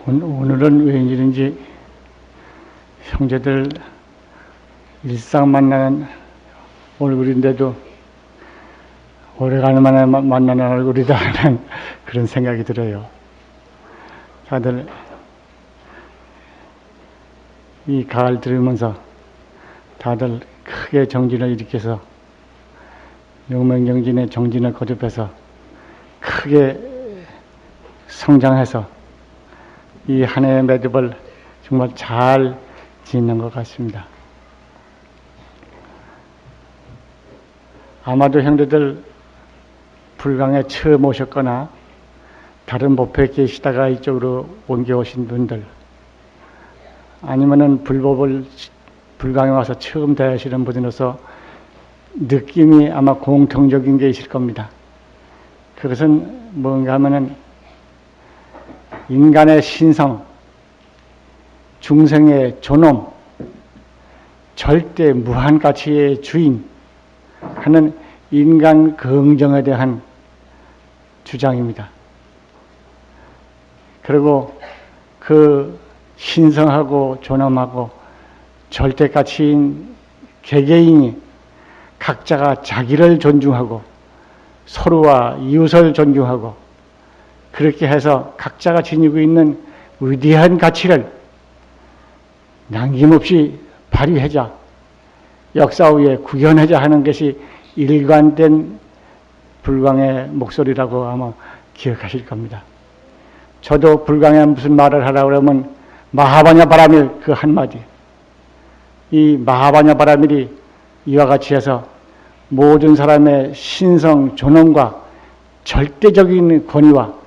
오늘은 웬일인지 형제들 일상 만나는 얼굴인데도 오래간만에 만나는 얼굴이다 하는 그런 생각이 들어요. 다들 이 가을 들으면서 다들 크게 정진을 일으켜서 용맹정진의 정진을 거듭해서 크게 성장해서 이 한 해의 매듭을 정말 잘 짓는 것 같습니다. 아마도 형제들 불광에 처음 오셨거나 다른 목표에 계시다가 이쪽으로 옮겨오신 분들, 아니면은 불광에 와서 처음 대하시는 분으로서 느낌이 아마 공통적인 게 있을 겁니다. 그것은 뭔가 하면은 인간의 신성, 중생의 존엄, 절대 무한 가치의 주인 하는 인간 긍정에 대한 주장입니다. 그리고 그 신성하고 존엄하고 절대 가치인 개개인이 각자가 자기를 존중하고 서로와 이웃을 존중하고 그렇게 해서 각자가 지니고 있는 위대한 가치를 남김없이 발휘하자, 역사 위에 구현하자 하는 것이 일관된 불광의 목소리라고 아마 기억하실 겁니다. 저도 불광에 무슨 말을 하라고 그러면 마하바냐 바라밀 그 한마디, 이 마하바냐 바라밀이 이와 같이 해서 모든 사람의 신성 존엄과 절대적인 권위와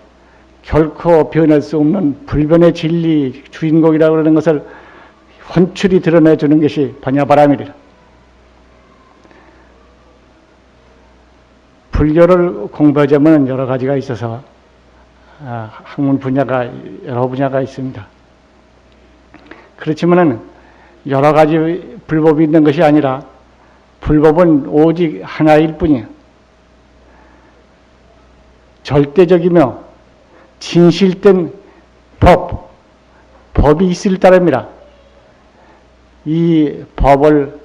결코 변할 수 없는 불변의 진리 주인공이라고 그러는 것을 혼출히 드러내주는 것이 바냐바라밀이라. 불교를 공부하자면 여러 가지가 있어서 학문 분야가 여러 분야가 있습니다. 그렇지만은 여러 가지 불법이 있는 것이 아니라 불법은 오직 하나일 뿐이에요. 절대적이며 진실된 법이 있을 따름이라 이 법을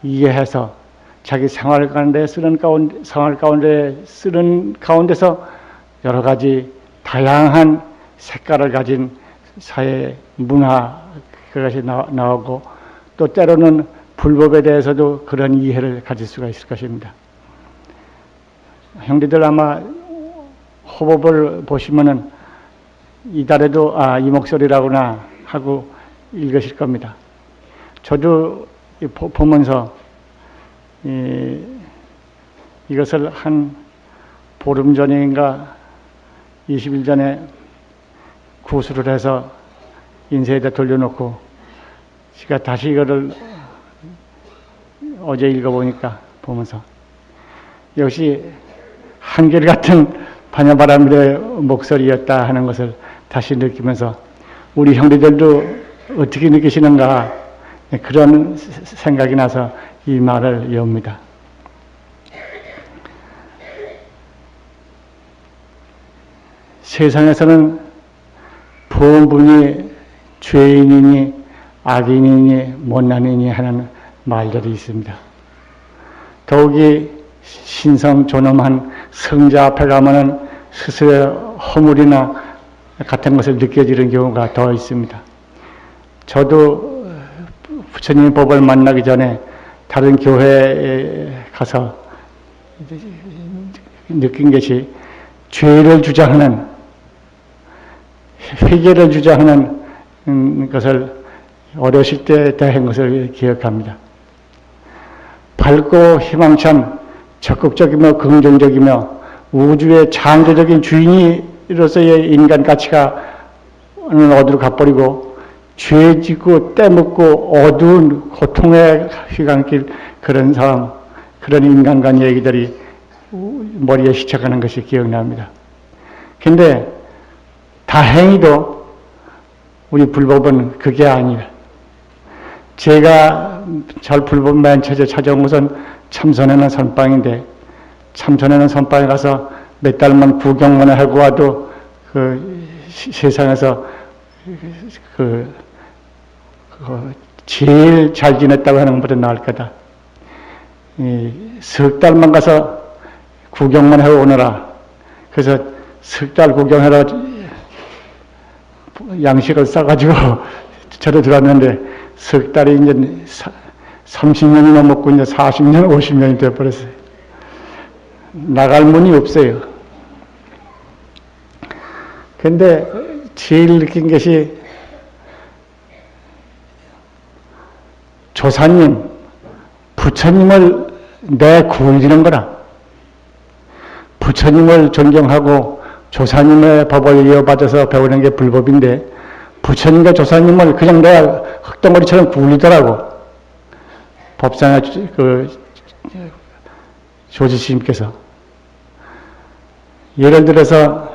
이해해서 자기 생활 가운데 쓰는 가운데서 여러 가지 다양한 색깔을 가진 사회 문화 그것이 나오고 또 때로는 불법에 대해서도 그런 이해를 가질 수가 있을 것입니다. 형제들 아마 호법을 보시면은 이달에도 이 목소리라구나 하고 읽으실 겁니다. 저도 보면서 이것을 한 보름 전인가 20일 전에 구술을 해서 인쇄에다 돌려놓고 제가 다시 이거를 어제 읽어보니까 보면서 역시 한결같은 바냐바라밀의 목소리였다 하는 것을 다시 느끼면서 우리 형제들도 어떻게 느끼시는가 그런 생각이 나서 이 말을 여옵니다. 세상에서는 범분이 죄인이니 악인이니 못난이니 하는 말들이 있습니다. 더욱이 신성 존엄한 성자 앞에 가면은 스스로의 허물이나 같은 것을 느껴지는 경우가 더 있습니다. 저도 부처님의 법을 만나기 전에 다른 교회에 가서 느낀 것이 죄를 주장하는, 회개를 주장하는 것을 어렸을 때 대한 것을 기억합니다. 밝고 희망찬 적극적이며 긍정적이며 우주의 창조적인 주인으로서의 인간 가치가 어디로 가버리고 죄 짓고 때묻고 어두운 고통에 휘감길 그런 사람, 그런 인간관 얘기들이 머리에 스쳐가는 것이 기억납니다. 근데 다행히도 우리 불법은 그게 아니라 제가 절 불법 맨 처음에 찾아온 것은 참선하는 선방인데 참선하는 선방에 가서 몇 달만 구경만 하고 와도 그 세상에서 제일 잘 지냈다고 하는 것보다 나을 거다. 석 달만 가서 구경만 하고 오너라. 그래서 석 달 구경하러 양식을 싸가지고 저도 들어왔는데 석 달이 이제 30년이 넘었고 이제 40년, 50년이 되어버렸어요. 나갈 문이 없어요. 근데 제일 느낀 것이 조사님, 부처님을 내 구원이는 거라. 부처님을 존경하고 조사님의 법을 이어받아서 배우는 게 불법인데 부처님과 조사님을 그냥 내가 흙덩어리처럼 굴리더라고. 법상의 조지스님께서. 예를 들어서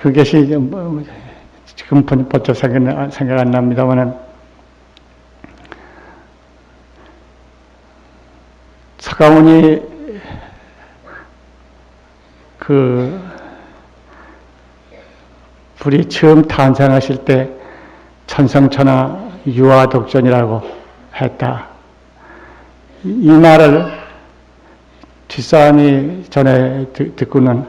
그것이 지금 번쩍 생각 안 납니다만은 서가모니 불이 처음 탄생하실 때 천성천하 유화독전이라고 했다. 이 말을 뒷사람이 전에 듣고는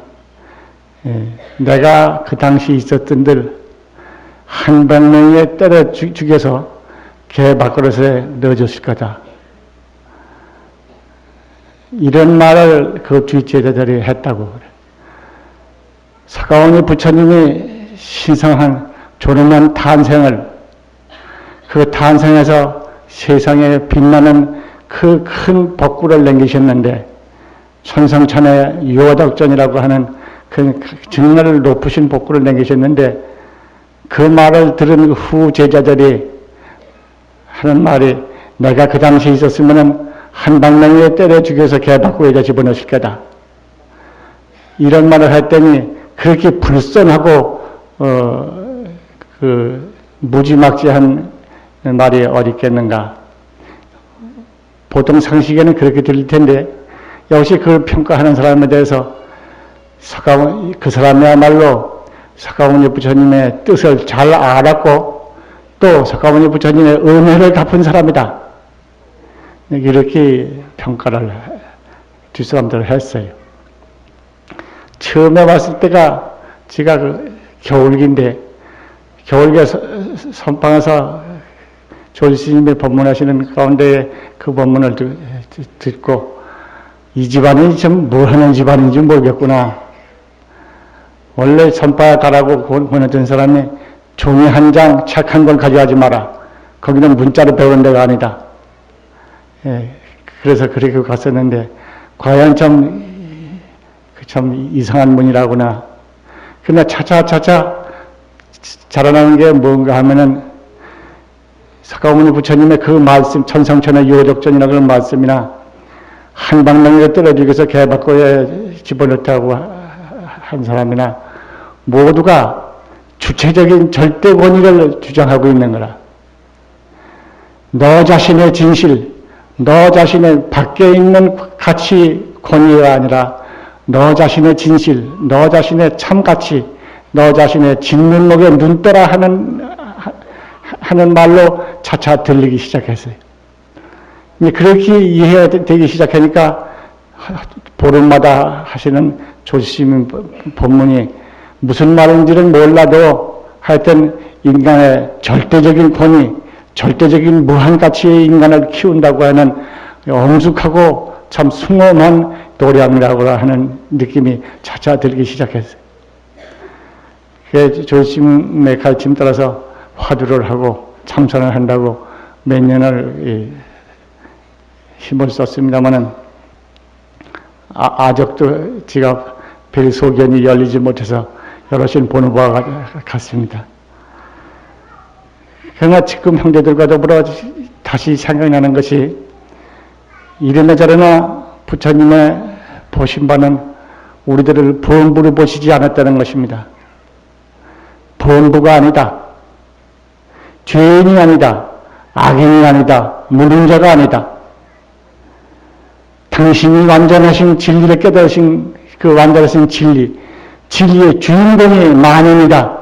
내가 그 당시 있었던들 한 100명에 때려 죽여서 개 밥그릇에 넣어줬을 거다. 이런 말을 그 뒷제자들이 했다고 그래. 서가모니 부처님이 신성한 존엄한 탄생을 그 탄생에서 세상에 빛나는 그 큰 법구를 남기셨는데 천성천의 유화독전이라고 하는 그 정말 높으신 복구를 남기셨는데 그 말을 들은 후 제자들이 하는 말이 내가 그 당시에 있었으면은 한 방망이에 때려 죽여서 개바꾸에다 집어넣을 거다. 이런 말을 했더니 그렇게 불선하고 무지막지한 말이 어디 있겠는가. 보통 상식에는 그렇게 들릴 텐데 역시 그걸 평가하는 사람에 대해서 그 사람이야말로 서가모니 부처님의 뜻을 잘 알았고 또 서가모니 부처님의 은혜를 갚은 사람이다. 이렇게 평가를 뒷사람들을 했어요. 처음에 왔을 때가 제가 겨울기인데 겨울기에 선방에서 조지스님이 법문하시는 가운데 그 법문을 듣고 이 집안이 좀 뭐 하는 집안인지 모르겠구나. 원래 선파에 가라고 보내준 사람이 종이 한 장, 책 한 권 가져가지 마라. 거기는 문자로 배우는 데가 아니다. 그래서 그렇게 갔었는데 과연 참 이상한 분이라구나. 그러나 차차 자라나는 게 뭔가 하면은 서가모니 부처님의 그 말씀, 천성천의 유화독전이라고 하는 말씀이나 한방망이로 때려 죽여서 개바꾸에 집어넣다고 한 사람이나 모두가 주체적인 절대 권위를 주장하고 있는 거라. 너 자신의 진실, 너 자신의 밖에 있는 가치 권위가 아니라 너 자신의 진실, 너 자신의 참가치, 너 자신의 진면목에 눈떠라 하는 말로 차차 들리기 시작했어요. 그렇게 이해되기 시작하니까 보름마다 하시는 조지스님 법문이 무슨 말인지는 몰라도 하여튼 인간의 절대적인 권위, 절대적인 무한가치의 인간을 키운다고 하는 엄숙하고 참 숭엄한 도량이라고 하는 느낌이 차차 들기 시작했어요. 그래서 조지스님의 가르침 따라서 화두를 하고 참선을 한다고 몇 년을 힘을 썼습니다마는 아직도 제가 별 소견이 열리지 못해서 여럿이 보는 바와 같습니다. 그러나 지금 형제들과 더불어 다시 생각나는 것이 이래나 저래나 부처님의 보신 바는 우리들을 범부로 보시지 않았다는 것입니다. 범부가 아니다. 죄인이 아니다. 악인이 아니다. 무능자가 아니다. 당신이 완전하신 진리를 깨달으신 그 완전하신 진리, 진리의 주인공이 만인이다.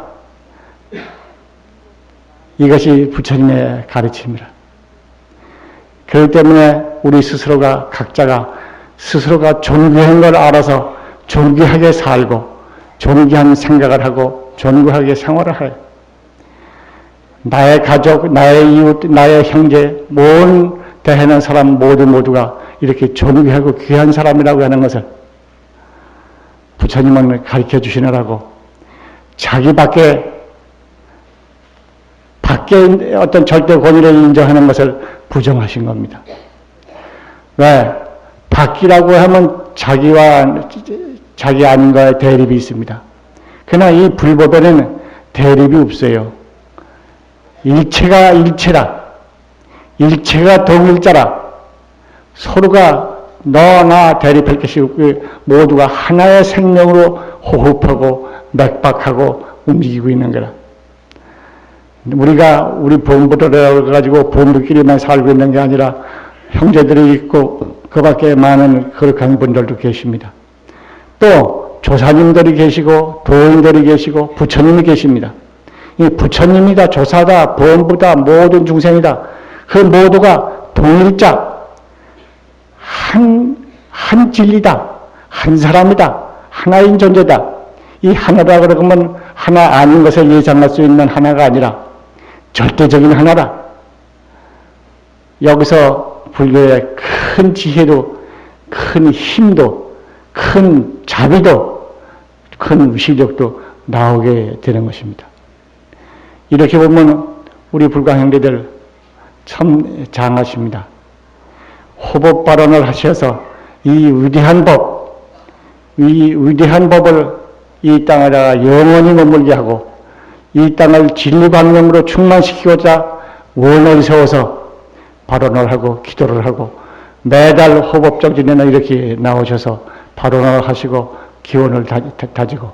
이것이 부처님의 가르침이라. 그렇기 때문에 우리 스스로가 각자가 스스로가 존귀한 걸 알아서 존귀하게 살고 존귀한 생각을 하고 존귀하게 생활을 해요. 나의 가족, 나의 이웃, 나의 형제, 모든 대하는 사람 모두가 이렇게 존귀하고 귀한 사람이라고 하는 것을 부처님은 가르쳐 주시느라고 자기 밖에 어떤 절대 권위를 인정하는 것을 부정하신 겁니다. 왜? 밖이라고 하면 자기와 자기 아닌가의 대립이 있습니다. 그러나 이 불법에는 대립이 없어요. 일체가 일체라. 일체가 동일자라. 서로가 너, 나 대립할 것이 없고 모두가 하나의 생명으로 호흡하고 맥박하고 움직이고 있는 거라. 우리가 우리 본부를 가지고 본부끼리만 살고 있는 게 아니라 형제들이 있고 그 밖에 많은 거룩한 분들도 계십니다. 또 조사님들이 계시고 도인들이 계시고 부처님이 계십니다. 이 부처님이다, 조사다, 본부다, 모든 중생이다. 그 모두가 동일자, 한 진리다, 한 사람이다, 하나인 존재다. 이 하나라 그러면 하나 아닌 것을 예상할 수 있는 하나가 아니라 절대적인 하나라. 여기서 불교의 큰 지혜도, 큰 힘도, 큰 자비도, 큰 의식력도 나오게 되는 것입니다. 이렇게 보면 우리 불가 형제들 참 장하십니다. 호법 발언을 하셔서 이 위대한 법을 이 땅에다가 영원히 머물게 하고 이 땅을 진리광명으로 충만시키고자 원을 세워서 발언을 하고 기도를 하고 매달 호법정진에는 이렇게 나오셔서 발언을 하시고 기원을 다지고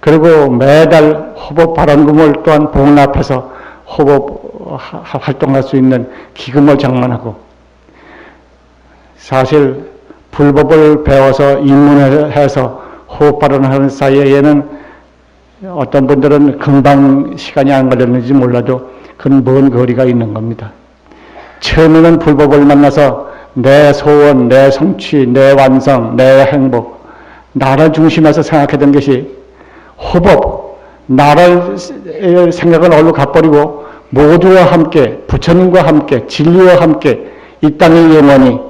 그리고 매달 호법 발언금을 또한 봉납해서 호법 활동할 수 있는 기금을 장만하고 사실 불법을 배워서 입문해서 호법 발언하는 사이에는 어떤 분들은 금방 시간이 안 걸렸는지 몰라도 그건 먼 거리가 있는 겁니다. 처음에는 불법을 만나서 내 소원, 내 성취, 내 완성, 내 행복, 나를 중심에서 생각했던 것이 호법, 나를 생각을 얼로 가버리고 모두와 함께, 부처님과 함께, 진리와 함께 이 땅의 영원히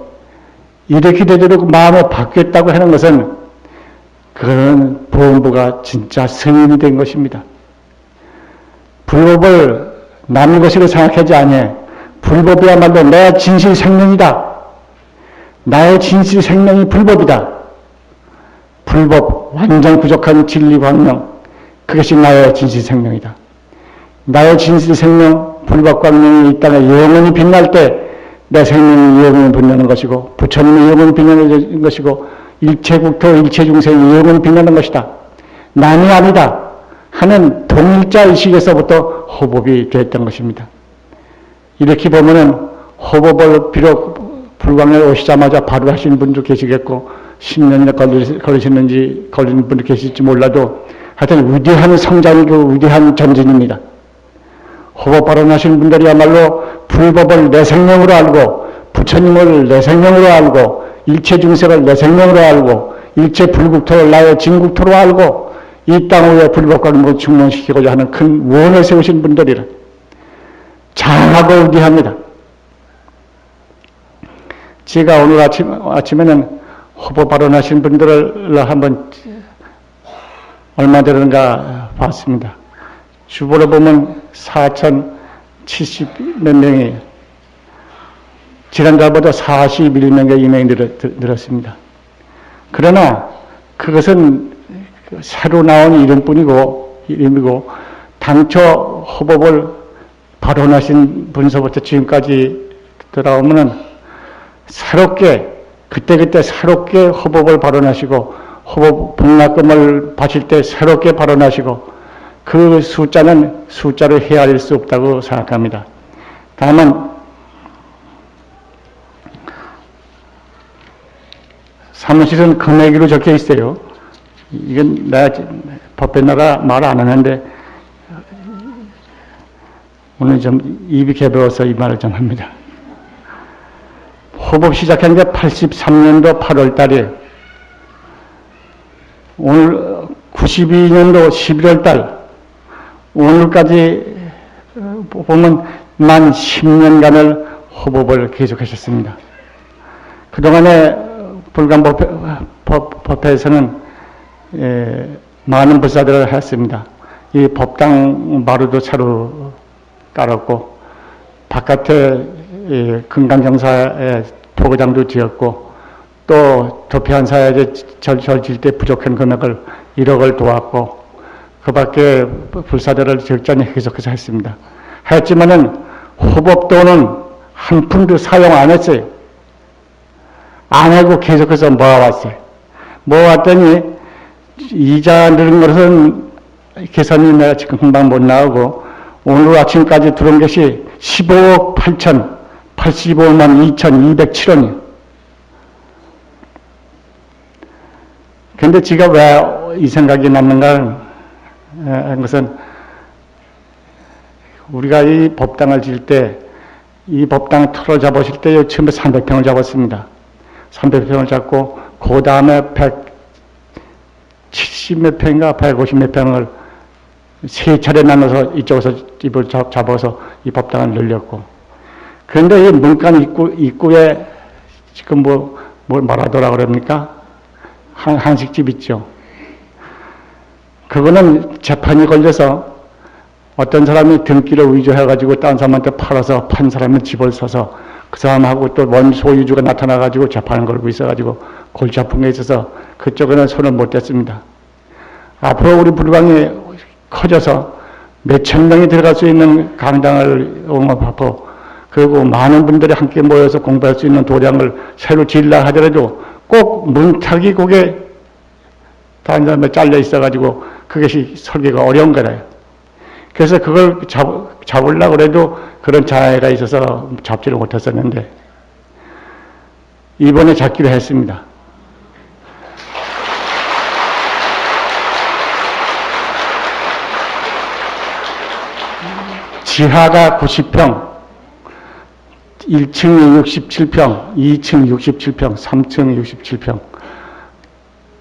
이렇게 되도록 마음을 바뀌었다고 하는 것은 그거는 본부가 진짜 승인이 된 것입니다. 불법을 남의 것으로 생각하지 아니해. 불법이야말로 내 진실 생명이다. 나의 진실 생명이 불법이다. 불법, 완전 부족한 진리 광명, 그것이 나의 진실 생명이다. 나의 진실 생명, 불법 광명이 이 땅에 영원히 빛날 때 내 생명이 영원히 빛나는 것이고 부처님이 영원히 빛나는 것이고 일체 국토, 일체 중생이 영원히 빛나는 것이다. 남이 아니다 하는 동일자 의식에서부터 호법이 됐던 것입니다. 이렇게 보면은 호법을 비록 불광에 오시자마자 바로 하시는 분도 계시겠고 10년이나 걸리는 분도 계실지 몰라도 하여튼 위대한 성장이고 위대한 전진입니다. 호법 발언하시는 분들이야말로 불법을 내 생명으로 알고 부처님을 내 생명으로 알고 일체 중생을 내 생명으로 알고 일체 불국토를 나의 진국토로 알고 이 땅 위에 불법과 충만시키고자 하는 큰 원을 세우신 분들이라 장하고 위대합니다. 제가 오늘 아침에는 호법 발언하신 분들을 한번 얼마 전인가 봤습니다. 주보를 보면 4,070 몇 명이 지난달보다 41명의 인명이 늘었습니다. 그러나 그것은 새로 나온 이름이고 당초 호법을 발언하신 분서부터 지금까지 돌아오면은 새롭게 그때 새롭게 호법을 발언하시고 호법 복납금을 바칠 때 새롭게 발언하시고 그 숫자는 숫자를 헤아릴 수 없다고 생각합니다. 다만 사무실은 금액으로 적혀 있어요. 이건 내가 법에 나가 말 안 하는데 오늘 좀 입이 개배워서 이 말을 좀 합니다. 호법 시작한 게 83년도 8월 달이에요. 오늘 92년도 11월 달, 오늘까지 보면 만 10년간을 호법을 계속하셨습니다. 그동안에 불광법회에서는 많은 불사들을 했습니다. 이 법당 마루도 차로 깔았고, 바깥에 금강경사에 도구장도 지었고, 또 도피한사에 절질 때 부족한 금액을 1억을 도왔고, 그 밖에 불사들을 적잖이 계속해서 했습니다. 했지만은 호법도는 한 푼도 사용 안 했어요. 안 하고 계속해서 모아왔어요. 모아왔더니 이자 늘은 것은 계산이 내가 지금 금방 못 나오고, 오늘 아침까지 들어온 것이 15억 8천 85만 2,207원이에요. 근데 제가 왜 이 생각이 났는가 한 것은, 우리가 이 법당을 질 때, 이 법당 털을 잡으실 때 처음에 300평을 잡았습니다. 300평을 잡고, 그 다음에 170몇 평인가 150몇 평을 세 차례 나눠서 이쪽에서 입을 잡아서 이 법당을 늘렸고, 그런데 이 문간 입구에 지금 뭘 말하더라 그럽니까? 한식집 있죠. 그거는 재판이 걸려서 어떤 사람이 등기를 위조해가지고 딴 사람한테 팔아서 판 사람은 집을 서서 그 사람하고 또 원 소유주가 나타나가지고 재판을 걸고 있어가지고 골치 아픈 게 있어서 그쪽에는 손을 못 댔습니다. 앞으로 우리 불광이 커져서 몇천 명이 들어갈 수 있는 강당을 옹호하고, 그리고 많은 분들이 함께 모여서 공부할 수 있는 도량을 새로 지으려 하더라도 꼭 문탁이 거기에 다른 사람에 잘려 있어가지고 그것이 설계가 어려운 거래요. 그래서 그걸 잡으려고 해도 그런 장애가 있어서 잡지를 못했었는데, 이번에 잡기로 했습니다. 지하가 90평, 1층이 67평, 2층 67평, 3층 67평,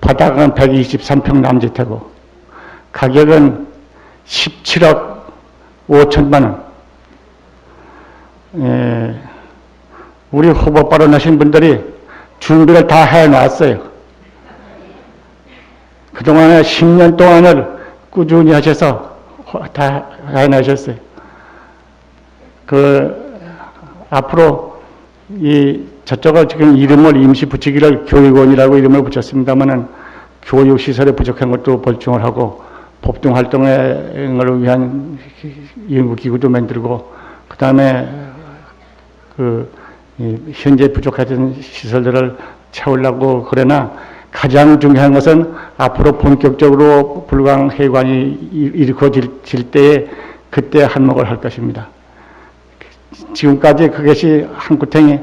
바닥은 123평 남짓하고, 가격은 17억 5천만 원. 우리 후보 발언하신 분들이 준비를 다 해놨어요. 그동안에 10년 동안을 꾸준히 하셔서 다 해놓으셨어요. 앞으로 저쪽을 지금 이름을 임시 붙이기를 교육원이라고 이름을 붙였습니다만은 교육시설에 부족한 것도 볼증을 하고, 법등 활동을 위한 연구기구도 만들고, 그 다음에 현재 부족하던 시설들을 채우려고 그러나, 가장 중요한 것은 앞으로 본격적으로 불광회관이 일으켜질 때에 그때 한몫을 할 것입니다. 지금까지 그것이 한 구탱이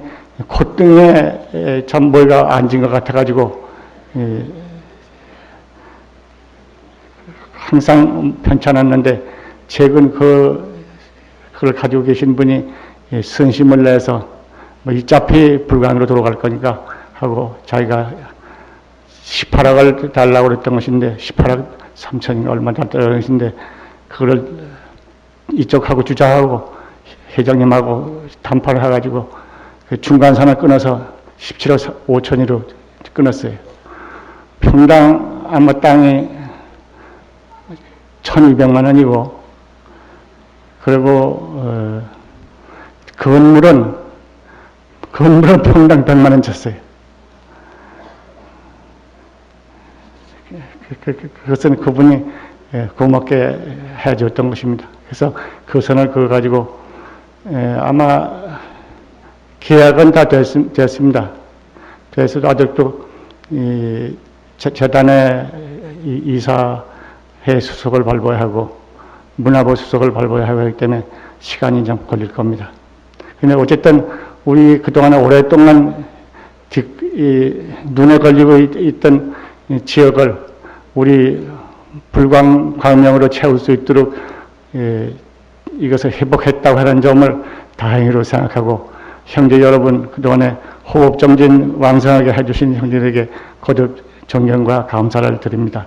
콧등에 참 뭐가 앉은 것 같아가지고 항상 편찮았는데, 최근 그걸 가지고 계신 분이 선심을 내서 어차피 불광으로 돌아갈 거니까 하고 자기가 18억을 달라고 그랬던 것인데, 18억 3천인가 얼마 달라고 것인데, 그걸 이쪽하고 주자하고 회장님하고 담판을 해가지고 그 중간선을 끊어서 17억 5천으로 끊었어요. 평당 아마 땅이 1,200만 원이고, 그리고 건물은 평당 100만 원 쳤어요. 그것은 그분이 고맙게 해줬던 것입니다. 그래서 그 선을 그거 가지고 아마 계약은 다 됐습니다. 그래서 아직도 재단의 이사회 수석을 발부해야 하고 문화부 수석을 발부해야 하기 때문에 시간이 좀 걸릴 겁니다. 근데 어쨌든 우리 그동안 오랫동안 눈에 걸리고 있던 지역을 우리 불광 광명으로 채울 수 있도록 이것을 회복했다고 하는 점을 다행히로 생각하고, 형제 여러분 그동안에 호흡정진 왕성하게 해주신 형제들에게 거듭 존경과 감사를 드립니다.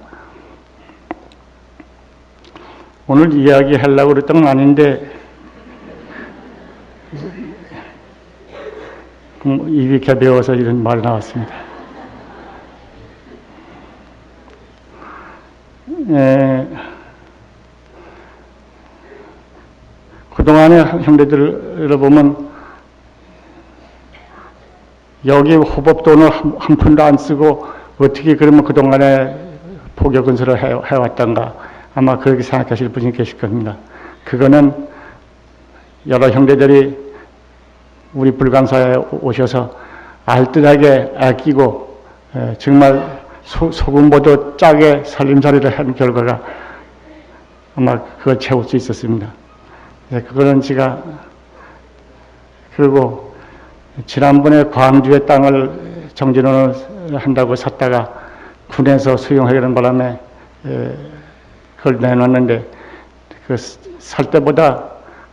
오늘 이야기하려고 그랬던 건 아닌데 입이 개배워서 이런 말이 나왔습니다. 그동안에 형제들을 보면 여기 호법돈을 한 푼도 안 쓰고 어떻게 그러면 그동안에 포교건설을 해왔던가, 아마 그렇게 생각하실 분이 계실 겁니다. 그거는 여러 형제들이 우리 불광사에 오셔서 알뜰하게 아끼고 정말 소금보다 짜게 살림살이를 한 결과가 아마 그걸 채울 수 있었습니다. 그거는 제가, 그리고 지난번에 광주의 땅을 정진원을 한다고 샀다가 군에서 수용하려는 바람에 그걸 내놨는데, 그 살 때보다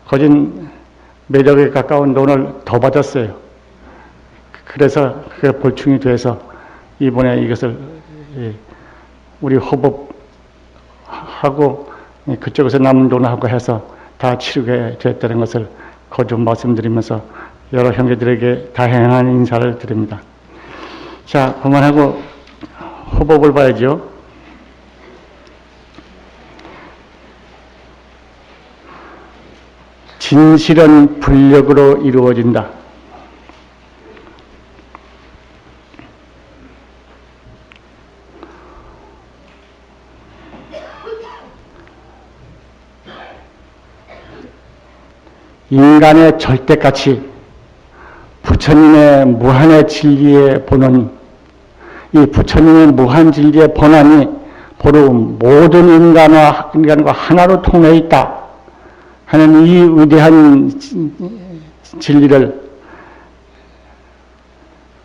거진 매력에 가까운 돈을 더 받았어요. 그래서 그게 볼충이 돼서 이번에 이것을 우리 호법하고 그쪽에서 남은 돈하고 해서 다 치르게 됐다는 것을 거듭 말씀드리면서 여러 형제들에게 다행한 인사를 드립니다. 자, 그만하고 호법을 봐야죠. 진실은 불력으로 이루어진다. 인간의 절대가치, 부처님의 무한의 진리의 본원, 이 부처님의 무한 진리의 본원이 바로 모든 인간과 하나로 통해 있다 하는 이 위대한 진리를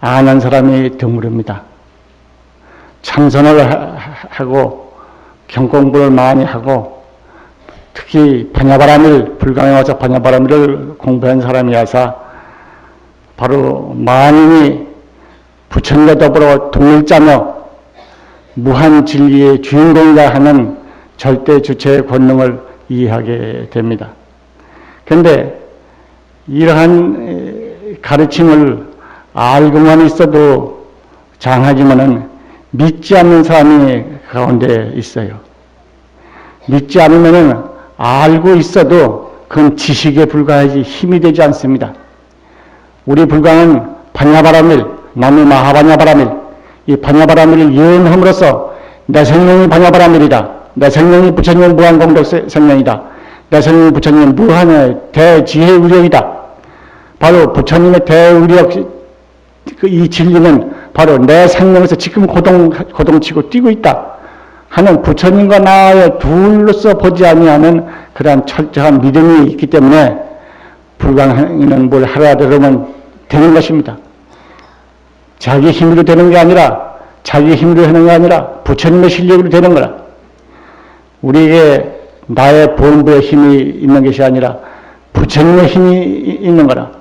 아는 사람이 드물습니다. 참선을 하고 경공부를 많이 하고, 특히 반야바라밀, 불광에 와서 반야바라밀을 공부한 사람이어서 바로 만인이 부처님과 더불어 동일자며 무한 진리의 주인공이라 하는 절대 주체의 권능을 이해하게 됩니다. 그런데 이러한 가르침을 알고만 있어도 장하지만은 믿지 않는 사람이 가운데 있어요. 믿지 않으면은 알고 있어도 그건 지식에 불과하지 힘이 되지 않습니다. 우리 불광은 반야바라밀, 남이 마하반야바라밀, 이 반야바라밀을 예언함으로써 내 생명이 반야바라밀이다. 내 생명이 부처님의 무한공덕 생명이다. 내 생명이 부처님의 무한의 대지혜 의력이다. 바로 부처님의 대의력, 이 진리는 바로 내 생명에서 지금 고동치고 뛰고 있다 하는 부처님과 나의 둘로서 보지 아니하는 그러한 철저한 믿음이 있기 때문에 불광행위는 뭘 하라 그러면 되는 것입니다. 자기 힘으로 되는 게 아니라, 자기 힘으로 하는 게 아니라 부처님의 실력으로 되는 거라. 우리에게 나의 본부의 힘이 있는 것이 아니라 부처님의 힘이 있는 거라.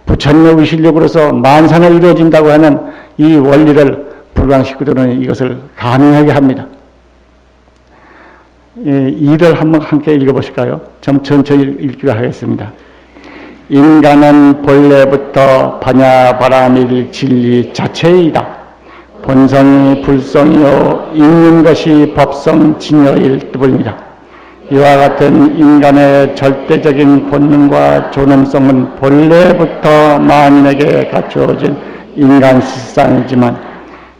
부처님의 의실력으로서 만상을 이루어진다고 하는 이 원리를 불광 식구들은 이것을 가능하게 합니다. 이를 한번 함께 읽어보실까요? 좀 천천히 읽기로 하겠습니다. 인간은 본래부터 반야바라밀 진리 자체이다. 본성이 불성이요 있는 것이 법성 진여일 뿐이다. 이와 같은 인간의 절대적인 본능과 존엄성은 본래부터 만인에게 갖추어진 인간 실상이지만,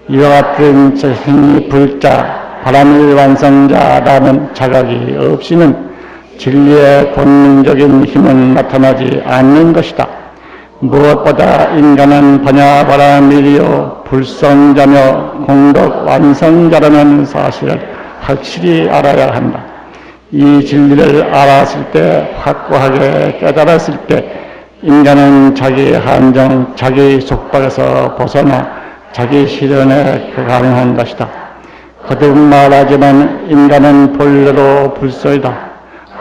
이와 같은 자신이 불자, 바라밀 완성자라는 자각이 없이는 진리의 본능적인 힘은 나타나지 않는 것이다. 무엇보다 인간은 반야바라밀이요 불성자며 공덕 완성자라는 사실을 확실히 알아야 한다. 이 진리를 알았을 때, 확고하게 깨달았을 때 인간은 자기 한정, 자기 속박에서 벗어나 자기 실현에 가능한 것이다. 거듭 말하지만 인간은 본래로 불소이다.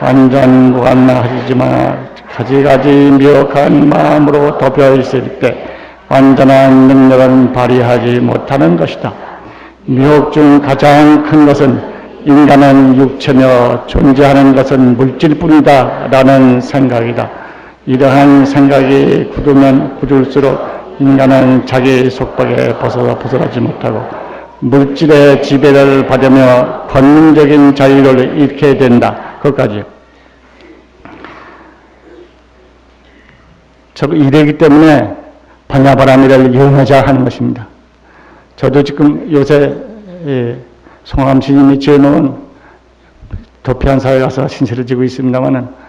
완전 무관하지만 가지가지 미혹한 마음으로 덮여 있을 때 완전한 능력은 발휘하지 못하는 것이다. 미혹 중 가장 큰 것은 인간은 육체며 존재하는 것은 물질뿐이다 라는 생각이다. 이러한 생각이 굳으면 굳을수록 인간은 자기 속박에 벗어나지 못하고 물질의 지배를 받으며 본능적인 자유를 잃게 된다. 그것까지. 이러기 때문에 반야바라밀을 이용하자 하는 것입니다. 저도 지금 요새 송암 스님이 지어놓은 도피한 사회 가서 신세를 지고 있습니다만은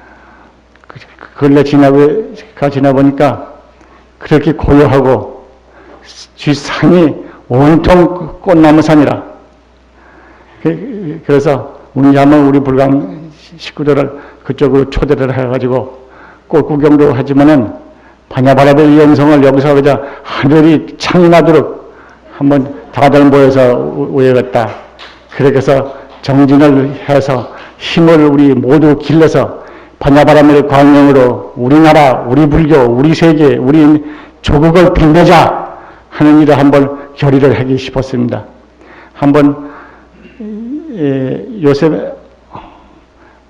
근래 지나보니까 그렇게 고요하고 뒷산이 온통 꽃나무 산이라. 그래서 운이하면 우리 불광 식구들을 그쪽으로 초대를 해가지고 꽃 구경도 하지만은 반야바라밀 영성을 여기서 그저 하늘이 창이 나도록 한번 다들 모여서 오야겠다. 그렇게 해서 정진을 해서 힘을 우리 모두 길러서 반야바라밀 광명으로 우리나라, 우리 불교, 우리 세계, 우리 조국을 빛내자 하는 일을 한번 결의를 하기 싶었습니다. 한번 요새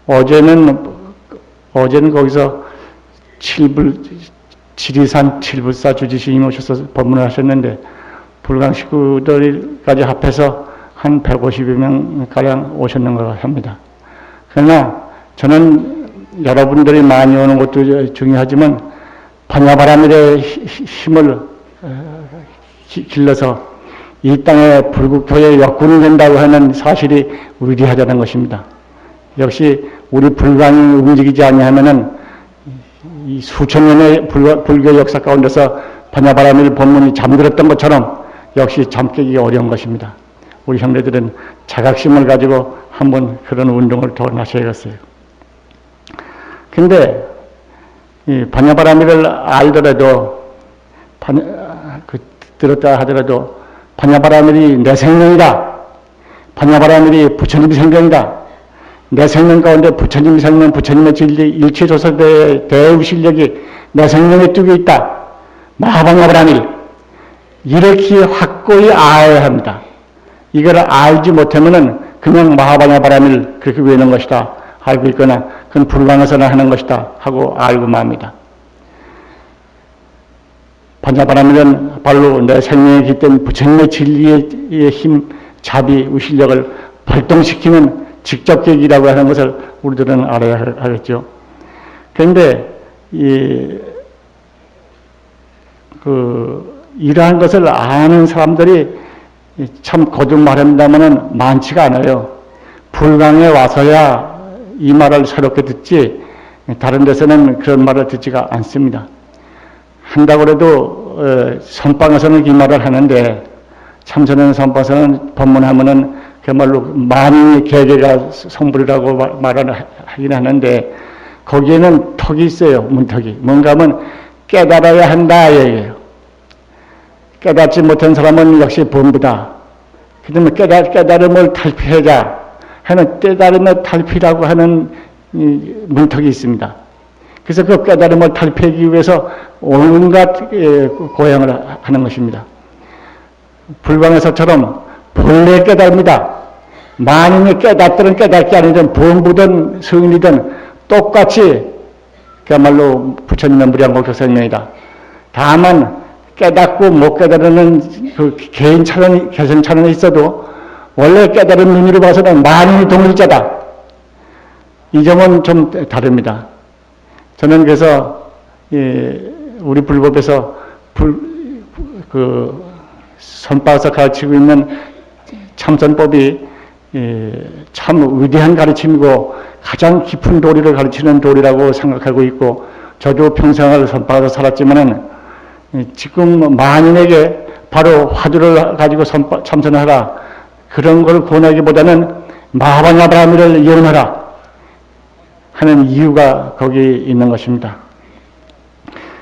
어제는 거기서 지리산 칠불사 주지스님 오셔서 법문을 하셨는데 불광 식구들까지 합해서 한 150여 명가량 오셨는 것 합니다. 그러나 저는 여러분들이 많이 오는 것도 중요하지만 반야바라밀의 힘을 길러서 이 땅에 불국토의 역군이 된다고 하는 사실이 위대하다는 것입니다. 역시 우리 불광이 움직이지 아니하면은 이 수천 년의 불교 역사 가운데서 반야바라밀 법문이 잠들었던 것처럼 역시 잠깨기 어려운 것입니다. 우리 형제들은 자각심을 가지고 한번 그런 운동을 더 나셔야겠어요. 근데 이 반야바라밀을 알더라도 들었다 하더라도 반야바라밀이 내 생명이다. 반야바라밀이 부처님 생명이다. 내 생명 가운데 부처님 생명, 부처님의 진리, 일체조사대의 대우실력이 내 생명에 뚜겨 있다. 마하반야바라밀. 이렇게 확고히 알아야 합니다. 이걸 알지 못하면은 그냥 마하반야바라밀 그렇게 외우는 것이다. 알고 있거나 그건 불광에서나 하는 것이다. 하고 알고 맙니다. 반야바라밀은 바로 내 생명에 깃든 부처님의 진리의 힘, 자비, 의실력을 발동시키는 직접격이라고 하는 것을 우리들은 알아야 하겠죠. 그런데 이러한 것을 아는 사람들이 참 거듭 말한다면은 많지가 않아요. 불광에 와서야 이 말을 새롭게 듣지 다른 데서는 그런 말을 듣지가 않습니다. 한다고 해도 선방에서는 이 말을 하는데 참선하는 선방에서는 법문하면은 그야말로 만인의 계계가 성불이라고 말을 하긴 하는데 거기에는 턱이 있어요. 문턱이. 뭔가 하면 깨달아야 한다 얘기예요. 깨닫지 못한 사람은 역시 범부다. 그러면 깨달음을 탈피하자 하는 깨달음의 탈피라고 하는 문턱이 있습니다. 그래서 그 깨달음을 탈피하기 위해서 온갖 고행을 하는 것입니다. 불광에서처럼 본래 깨달음이다. 만인이 깨닫든 깨닫지 아니든 범부든 성인이든 똑같이 그야말로 부처님의 무량공적 생명이다. 다만 깨닫고 못 깨달는 그 개인 차원이 개성 차원에 있어도 원래 깨달은 눈으로 봐서는 만인이 동일자다. 이 점은 좀 다릅니다. 저는 그래서 우리 불법에서 선바에서 가르치고 있는 참선법이 참 위대한 가르침이고 가장 깊은 도리를 가르치는 도리라고 생각하고 있고 저도 평생을 선바에서 살았지만은 지금 만인에게 바로 화두를 가지고 참선하라 그런 걸 권하기보다는 마하반야바라밀을 이용하라 하는 이유가 거기 있는 것입니다.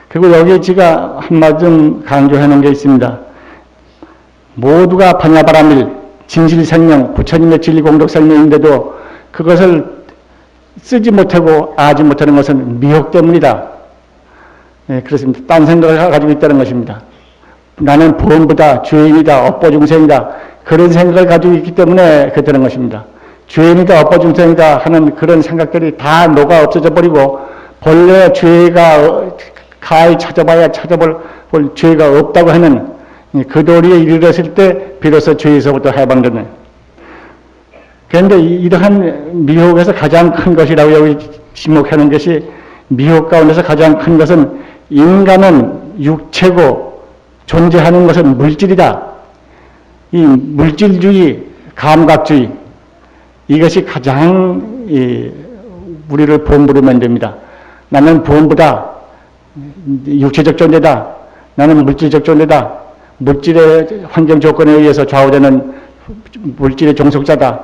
그리고 여기 제가 한마디 좀 강조해 놓은 게 있습니다. 모두가 반야바라밀, 진실생명, 부처님의 진리공덕생명인데도 그것을 쓰지 못하고 아지 못하는 것은 미혹 때문이다. 네, 그렇습니다. 딴 생각을 가지고 있다는 것입니다. 나는 보험보다 죄인이다, 업보중생이다. 그런 생각을 가지고 있기 때문에 그렇다는 것입니다. 죄인이다, 업보중생이다 하는 그런 생각들이 다 녹아 없어져 버리고 본래 죄가 가히 찾아봐야 찾아볼 죄가 없다고 하는 그 도리에 이르렀을 때 비로소 죄에서부터 해방되는. 그런데 이러한 미혹에서 가장 큰 것이라고 여기 지목하는 것이 미혹 가운데서 가장 큰 것은 인간은 육체고 존재하는 것은 물질이다. 이 물질주의, 감각주의 이것이 가장 우리를 본부로 만듭니다. 나는 본부다. 육체적 존재다. 나는 물질적 존재다. 물질의 환경 조건에 의해서 좌우되는 물질의 종속자다.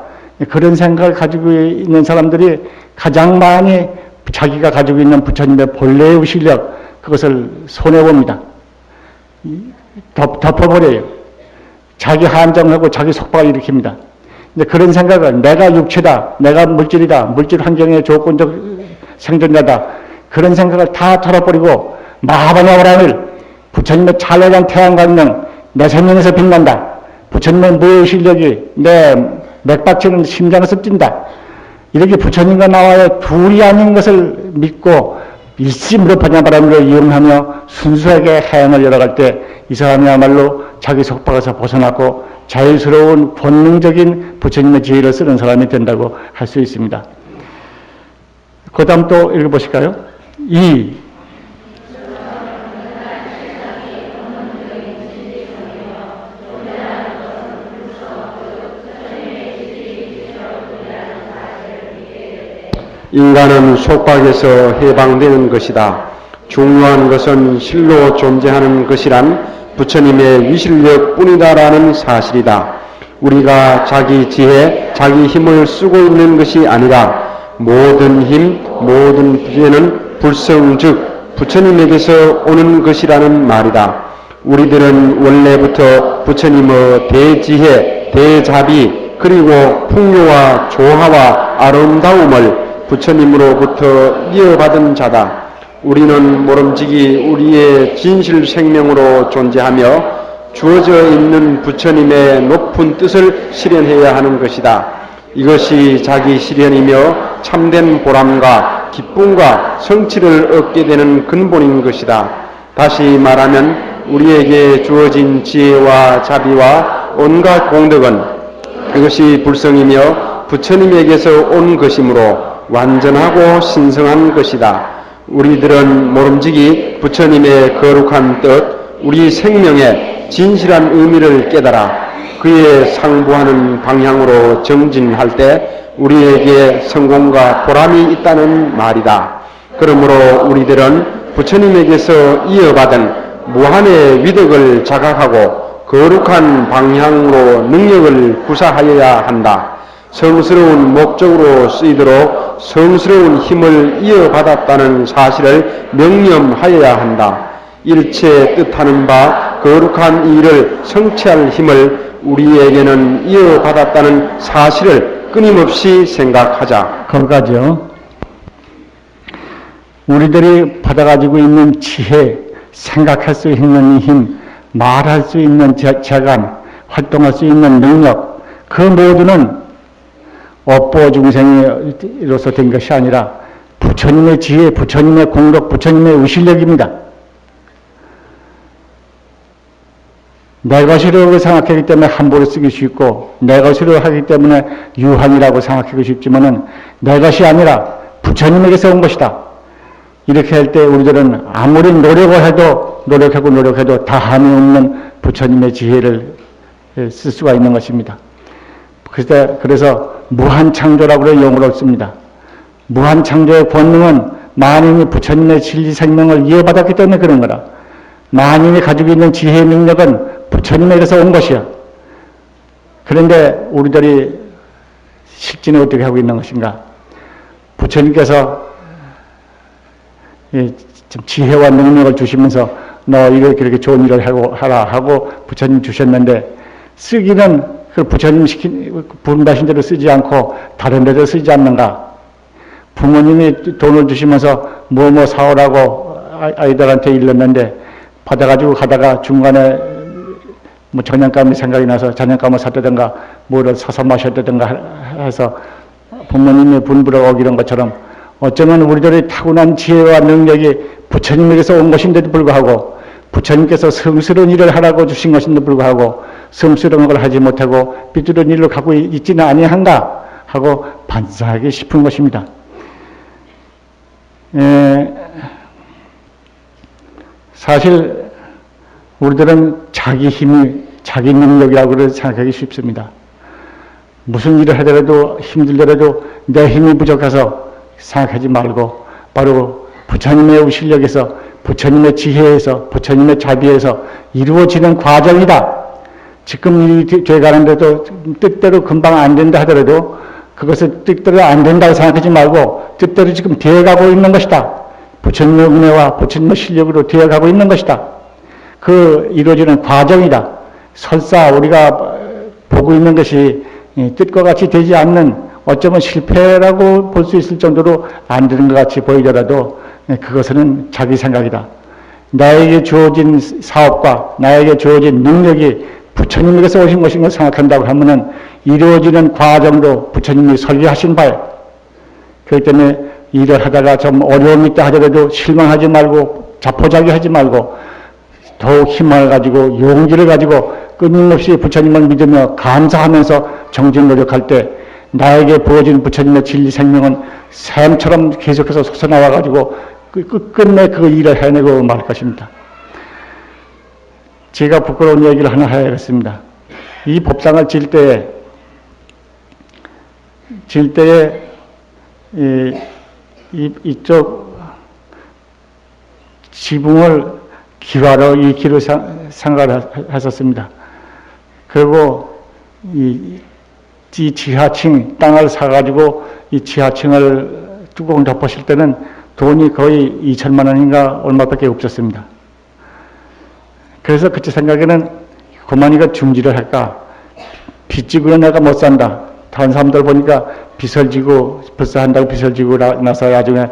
그런 생각을 가지고 있는 사람들이 가장 많이 자기가 가지고 있는 부처님의 본래의 실력 그것을 손해봅니다. 덮어버려요. 자기 한정하고 자기 속박을 일으킵니다. 근데 그런 생각을 내가 육체다, 내가 물질이다, 물질 환경의 조건적 생존자다 그런 생각을 다 털어버리고 마하바냐바람을 부처님의 찬란한 태양광명 내 생명에서 빛난다. 부처님의 무의 실력이 내 맥박치는 심장에서 뛴다. 이렇게 부처님과 나와의 둘이 아닌 것을 믿고 일심으로 반야바람으로 이용하며 순수하게 해양을 열어갈 때 이 사람이야말로 자기 속박에서 벗어나고 자유스러운 본능적인 부처님의 지혜를 쓰는 사람이 된다고 할 수 있습니다. 그 다음 또 읽어보실까요? 인간은 속박에서 해방되는 것이다. 중요한 것은 실로 존재하는 것이란 부처님의 위실력 뿐이다라는 사실이다. 우리가 자기 지혜, 자기 힘을 쓰고 있는 것이 아니라 모든 힘, 모든 지혜는 불성 즉 부처님에게서 오는 것이라는 말이다. 우리들은 원래부터 부처님의 대지혜, 대자비 그리고 풍요와 조화와 아름다움을 부처님으로부터 이어받은 자다. 우리는 모름지기 우리의 진실 생명으로 존재하며 주어져 있는 부처님의 높은 뜻을 실현해야 하는 것이다. 이것이 자기 실현이며 참된 보람과 기쁨과 성취를 얻게 되는 근본인 것이다. 다시 말하면 우리에게 주어진 지혜와 자비와 온갖 공덕은 이것이 불성이며 부처님에게서 온 것이므로 완전하고 신성한 것이다. 우리들은 모름지기 부처님의 거룩한 뜻, 우리 생명의 진실한 의미를 깨달아 그에 상부하는 방향으로 정진할 때 우리에게 성공과 보람이 있다는 말이다. 그러므로 우리들은 부처님에게서 이어받은 무한의 위덕을 자각하고 거룩한 방향으로 능력을 구사하여야 한다. 성스러운 목적으로 쓰이도록 성스러운 힘을 이어받았다는 사실을 명념하여야 한다. 일체 뜻하는 바 거룩한 일을 성취할 힘을 우리에게는 이어받았다는 사실을 끊임없이 생각하자. 거기까지요. 우리들이 받아가지고 있는 지혜, 생각할 수 있는 힘, 말할 수 있는 재감, 활동할 수 있는 능력, 그 모두는 업보 중생으로서 된 것이 아니라 부처님의 지혜, 부처님의 공덕, 부처님의 의실력입니다. 내 것이라고 생각하기 때문에 함부로 쓰기 쉽고 내 것이라고 하기 때문에 유한이라고 생각하기 쉽지만은 내 것이 아니라 부처님에게서 온 것이다. 이렇게 할 때 우리들은 아무리 노력해도 다함이 없는 부처님의 지혜를 쓸 수가 있는 것입니다. 그래서 무한창조라고 용어를 씁니다. 무한창조의 본능은 만인이 부처님의 진리 생명을 이어받았기 때문에 그런 거라. 만인이 가지고 있는 지혜의 능력은 부처님에게서 온 것이야. 그런데 우리들이 실진을 어떻게 하고 있는 것인가? 부처님께서 좀 지혜와 능력을 주시면서 너 이렇게 좋은 일을 하라 하고 부처님 주셨는데 쓰기는 그 부처님 부름하신 대로 쓰지 않고 다른 데도 쓰지 않는가? 부모님이 돈을 주시면서 뭐 사오라고 아이들한테 일렀는데 받아가지고 가다가 중간에 뭐 저녁감이 생각이 나서 저녁감을 샀다든가 뭐를 사서 마셨다든가 해서 부모님의 분부를 어기는 것처럼 어쩌면 우리들의 타고난 지혜와 능력이 부처님에게서 온 것인데도 불구하고 부처님께서 성스러운 일을 하라고 주신 것인데도 불구하고 성스러운 걸 하지 못하고 삐뚤은 일을 갖고 있지는 아니한가 하고 반성하기 싶은 것입니다. 사실 우리들은 자기 힘이 자기 능력이라고 생각하기 쉽습니다. 무슨 일을 하더라도 힘들더라도 내 힘이 부족해서 생각하지 말고 바로 부처님의 실력에서 부처님의 지혜에서 부처님의 자비에서 이루어지는 과정이다. 지금 이 돼가는데도 뜻대로 금방 안 된다 하더라도 그것을 뜻대로 안 된다고 생각하지 말고 뜻대로 지금 되어가고 있는 것이다. 부처님의 은혜와 부처님의 실력으로 되어가고 있는 것이다. 그 이루어지는 과정이다. 설사 우리가 보고 있는 것이 뜻과 같이 되지 않는 어쩌면 실패라고 볼 수 있을 정도로 안 되는 것 같이 보이더라도 그것은 자기 생각이다. 나에게 주어진 사업과 나에게 주어진 능력이 부처님에게서 오신 것인 걸 생각한다고 하면은 이루어지는 과정도 부처님이 설계하신 바예요. 그렇기 때문에 일을 하다가 좀 어려움이 있다 하더라도 실망하지 말고 자포자기하지 말고 더욱 힘을 가지고 용기를 가지고 끊임없이 부처님을 믿으며 감사하면서 정진 노력할 때 나에게 부어진 부처님의 진리 생명은 샘처럼 계속해서 솟아나와 가지고 끝끝내 그 일을 해내고 말 것입니다. 제가 부끄러운 얘기를 하나 해야겠습니다. 이 법상을 질 때에 이쪽 지붕을 기와로 이 기로 생각했었습니다. 그리고 이 지하층 땅을 사가지고 이 지하층을 뚜껑 덮으실 때는 돈이 거의 2천만 원인가 얼마밖에 없었습니다. 그래서 그때 생각에는 그만 이거 중지를 할까? 빚 지고는 내가 못 산다. 다른 사람들 보니까 빚을 지고 벌써 한다고 빚을 지고 나서 나중에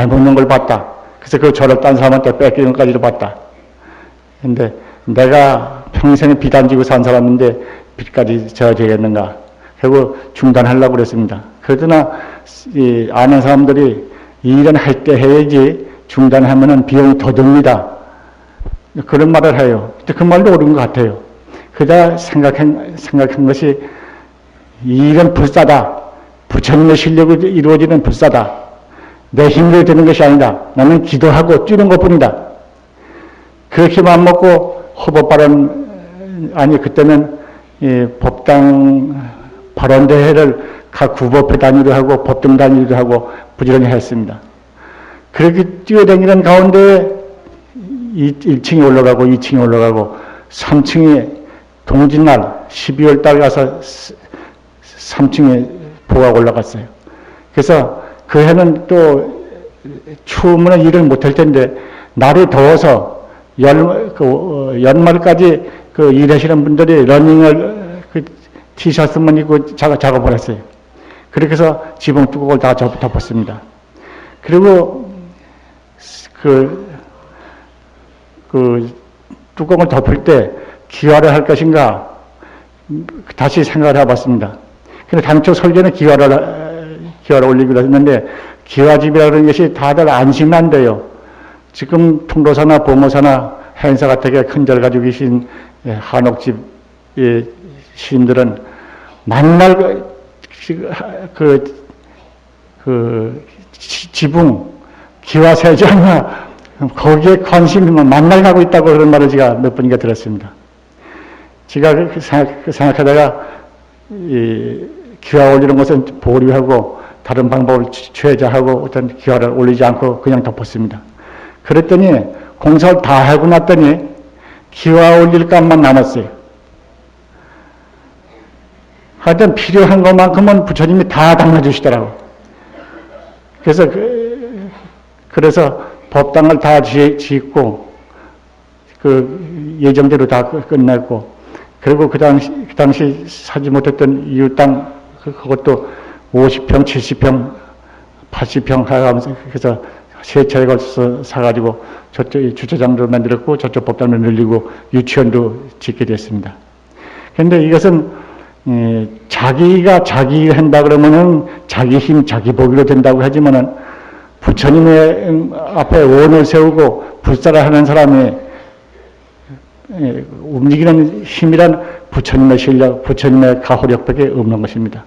먹는 걸 봤다. 그래서 그 저를 딴 사람한테 뺏기는 것까지도 봤다. 근데 내가 평생에 빚 안 지고 산 사람인데 빚까지 져야 되겠는가? 결국 중단하려고 그랬습니다. 그러나 아는 사람들이 이 일은 할 때 해야지 중단하면은 비용이 더 듭니다. 그런 말을 해요. 그 말도 옳은 것 같아요. 그러다 생각한 것이 이 일은 불사다. 부처님의 실력으로 이루어지는 불사다. 내 힘으로 되는 것이 아니다. 나는 기도하고 뛰는 것뿐이다. 그렇게 마음먹고 헌법 발언, 그때는 법당 발언대회를 각 구법회 단위로 하고 법등 단위로 하고 부지런히 했습니다. 그렇게 뛰어다니는 가운데 1층에 올라가고 2층에 올라가고 3층에 동짓날 12월 달 가서 3층에 보고가 올라갔어요. 그래서 그 해는 또 추우면 일을 못할 텐데 날이 더워서 연말까지 그 일하시는 분들이 러닝을 티셔츠만 입고 작업을 했어요. 그렇게 해서 지붕 뚜껑을 다 덮었습니다. 그리고 그 뚜껑을 덮을 때 기와를 할 것인가 다시 생각을 해봤습니다. 근데 당초 설계는 기와를 올리기로 했는데 기와집이라는 것이 다들 안심한대요. 지금 통도사나 보모사나 행사 같은 게 큰 절 가지고 계신 한옥집 시인들은 만날 지붕 기와세자나 거기에 관심이 만날 가고 있다고 그런 말을 제가 몇 번인가 들었습니다. 제가 생각하다가 기와 올리는 것은 보류하고 다른 방법을 취하자하고 어떤 기와를 올리지 않고 그냥 덮었습니다. 그랬더니 공사를 다 하고 났더니 기와 올릴 값만 남았어요. 하여튼 필요한 것만큼은 부처님이 다 담아주시더라고. 그래서 법당을 다 짓고 그 예정대로 다 끝냈고, 그리고 그 당시 사지 못했던 이웃 땅 그것도 50평, 70평, 80평 하면서 그래서 세 차례 걸쳐서 사가지고 저쪽 주차장도 만들었고 저쪽 법당도 늘리고 유치원도 짓게 됐습니다. 그런데 이것은 자기가 한다 그러면은 자기 힘, 자기 보기로 된다고 하지만은 부처님의 앞에 원을 세우고 불사를 하는 사람이 움직이는 힘이란 부처님의 실력, 부처님의 가호력밖에 없는 것입니다.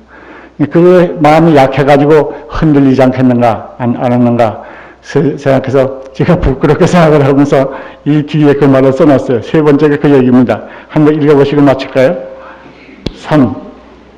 그 마음이 약해가지고 흔들리지 않겠는가, 안 하는가 생각해서 제가 부끄럽게 생각을 하면서 이 기회에 그 말을 써놨어요. 세 번째가 그 얘기입니다. 한번 읽어보시고 마칠까요? 3.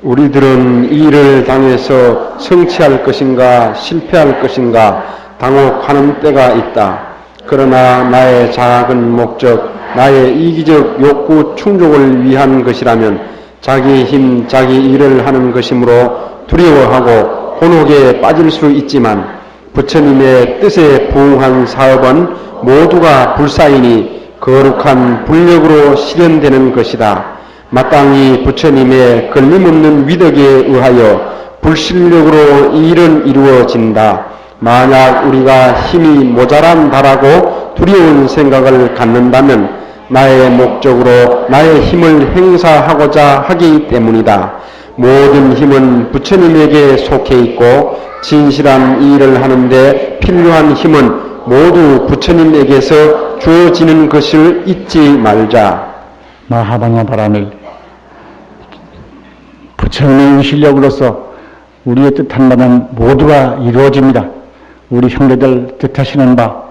우리들은 이 일을 당해서 성취할 것인가 실패할 것인가 당혹하는 때가 있다. 그러나 나의 작은 목적, 나의 이기적 욕구 충족을 위한 것이라면 자기 힘, 자기 일을 하는 것이므로 두려워하고 곤혹에 빠질 수 있지만 부처님의 뜻에 부응한 사업은 모두가 불사이니 거룩한 불력으로 실현되는 것이다. 마땅히 부처님의 걸림없는 위덕에 의하여 불실력으로 이 일은 이루어진다. 만약 우리가 힘이 모자란다라고 두려운 생각을 갖는다면 나의 목적으로 나의 힘을 행사하고자 하기 때문이다. 모든 힘은 부처님에게 속해 있고 진실한 이 일을 하는데 필요한 힘은 모두 부처님에게서 주어지는 것을 잊지 말자. 마하방야 바라밀 부처님의 실력으로서 우리의 뜻한 바는 모두가 이루어집니다. 우리 형제들 뜻하시는 바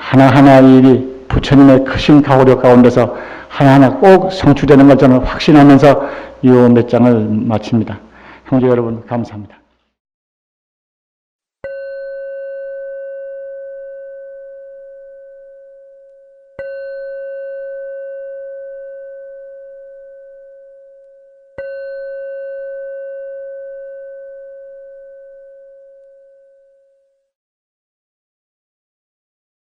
하나하나 일이 부처님의 크신 가호력 가운데서 하나하나 꼭 성취되는 걸 저는 확신하면서 이 몇 장을 마칩니다. 형제 여러분 감사합니다.